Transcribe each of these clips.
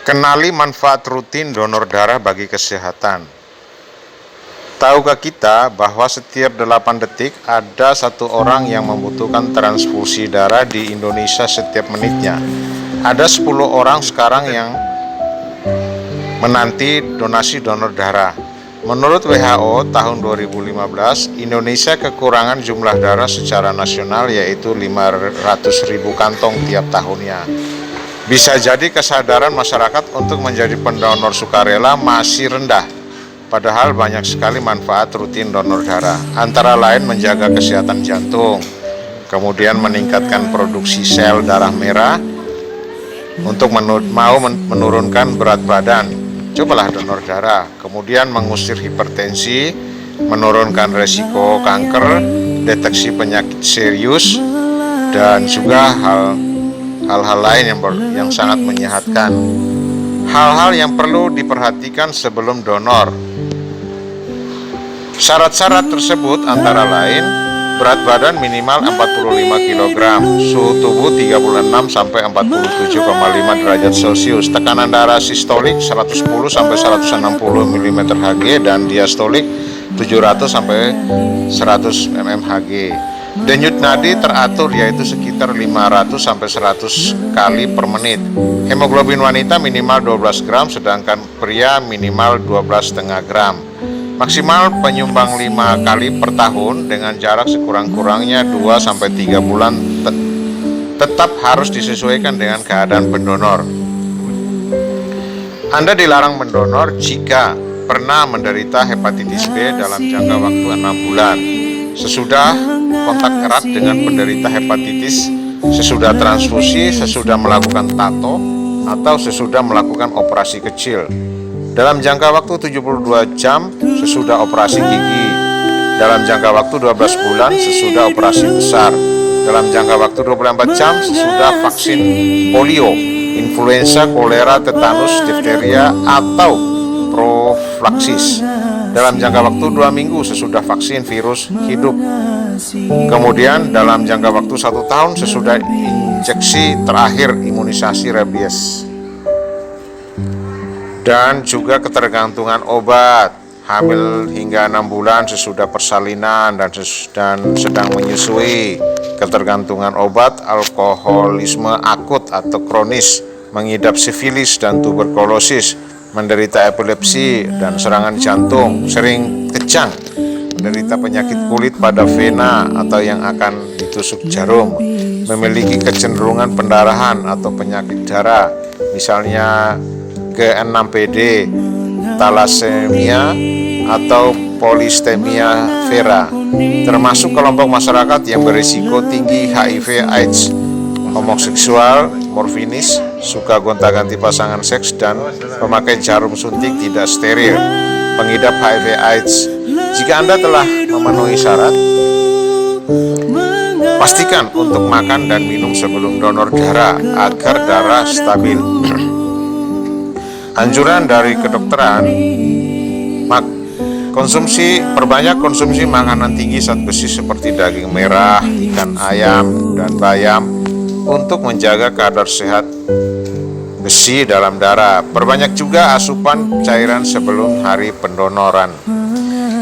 Kenali manfaat rutin donor darah bagi kesehatan. Tahukah kita bahwa setiap 8 detik ada satu orang yang membutuhkan transfusi darah di Indonesia setiap menitnya? Ada 10 orang sekarang yang menanti donasi donor darah. Menurut WHO tahun 2015, Indonesia kekurangan jumlah darah secara nasional yaitu 500.000 kantong tiap tahunnya. Bisa jadi kesadaran masyarakat untuk menjadi pendonor sukarela masih rendah, padahal banyak sekali manfaat rutin donor darah, antara lain menjaga kesehatan jantung, kemudian meningkatkan produksi sel darah merah, untuk menurunkan berat badan, cobalah donor darah, kemudian mengusir hipertensi, menurunkan resiko kanker, deteksi penyakit serius, dan juga hal-hal lain yang sangat menyehatkan. Hal-hal yang perlu diperhatikan sebelum donor. Syarat-syarat tersebut antara lain berat badan minimal 45 kg, suhu tubuh 36 sampai 47,5 derajat Celcius, tekanan darah sistolik 110 sampai 160 mm Hg dan diastolik 700 sampai 100 mm Hg. Denyut nadi teratur yaitu sekitar 500 sampai 100 kali per menit. Hemoglobin wanita minimal 12 gram sedangkan pria minimal 12,5 gram. Maksimal penyumbang 5 kali per tahun dengan jarak sekurang-kurangnya 2 sampai 3 bulan tetap harus disesuaikan dengan keadaan pendonor. Anda dilarang mendonor jika pernah menderita hepatitis B dalam jangka waktu 6 bulan. Sesudah kontak erat dengan penderita hepatitis, sesudah transfusi, sesudah melakukan tato, atau sesudah melakukan operasi kecil. Dalam jangka waktu 72 jam sesudah operasi gigi. Dalam jangka waktu 12 bulan sesudah operasi besar. Dalam jangka waktu 24 jam sesudah vaksin polio, influenza, kolera, tetanus, difteria, atau profilaksis. Dalam jangka waktu 2 minggu sesudah vaksin virus hidup. Kemudian dalam jangka waktu 1 tahun sesudah injeksi terakhir imunisasi rabies. Dan juga ketergantungan obat, hamil hingga 6 bulan sesudah persalinan dan sedang menyusui, ketergantungan obat, alkoholisme akut atau kronis, mengidap sifilis dan tuberkulosis, menderita epilepsi dan serangan jantung, sering kejang, menderita penyakit kulit pada vena atau yang akan ditusuk jarum, memiliki kecenderungan pendarahan atau penyakit darah, misalnya G6PD, thalassemia, atau polistemia vera, termasuk kelompok masyarakat yang berisiko tinggi HIV/AIDS, homoseksual, morfinis, suka gonta-ganti pasangan seks, dan pemakai jarum suntik tidak steril, pengidap HIV/AIDS. Jika Anda telah memenuhi syarat, pastikan untuk makan dan minum sebelum donor darah agar darah stabil. Anjuran dari kedokteran, perbanyak konsumsi makanan tinggi zat besi seperti daging merah, ikan ayam, dan bayam untuk menjaga kadar sehat besi dalam darah. Perbanyak juga asupan cairan sebelum hari pendonoran.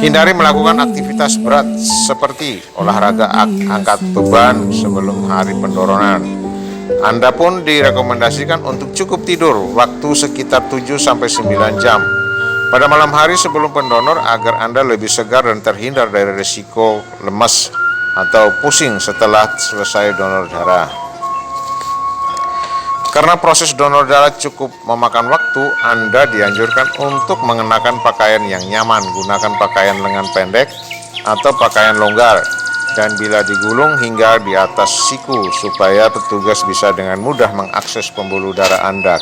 Hindari melakukan aktivitas berat seperti olahraga angkat beban sebelum hari pendonoran. Anda pun direkomendasikan untuk cukup tidur waktu sekitar 7-9 jam pada malam hari sebelum pendonor agar Anda lebih segar dan terhindar dari risiko lemas atau pusing setelah selesai donor darah. Karena proses donor darah cukup memakan waktu, Anda dianjurkan untuk mengenakan pakaian yang nyaman, gunakan pakaian lengan pendek atau pakaian longgar, dan bila digulung hingga di atas siku supaya petugas bisa dengan mudah mengakses pembuluh darah Anda.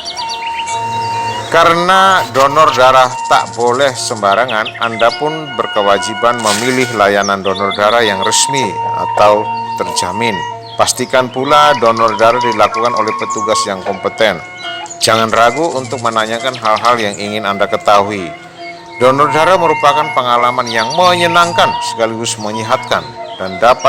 Karena donor darah tak boleh sembarangan, Anda pun berkewajiban memilih layanan donor darah yang resmi atau terjamin. Pastikan pula donor darah dilakukan oleh petugas yang kompeten. Jangan ragu untuk menanyakan hal-hal yang ingin Anda ketahui. Donor darah merupakan pengalaman yang menyenangkan sekaligus menyehatkan dan dapat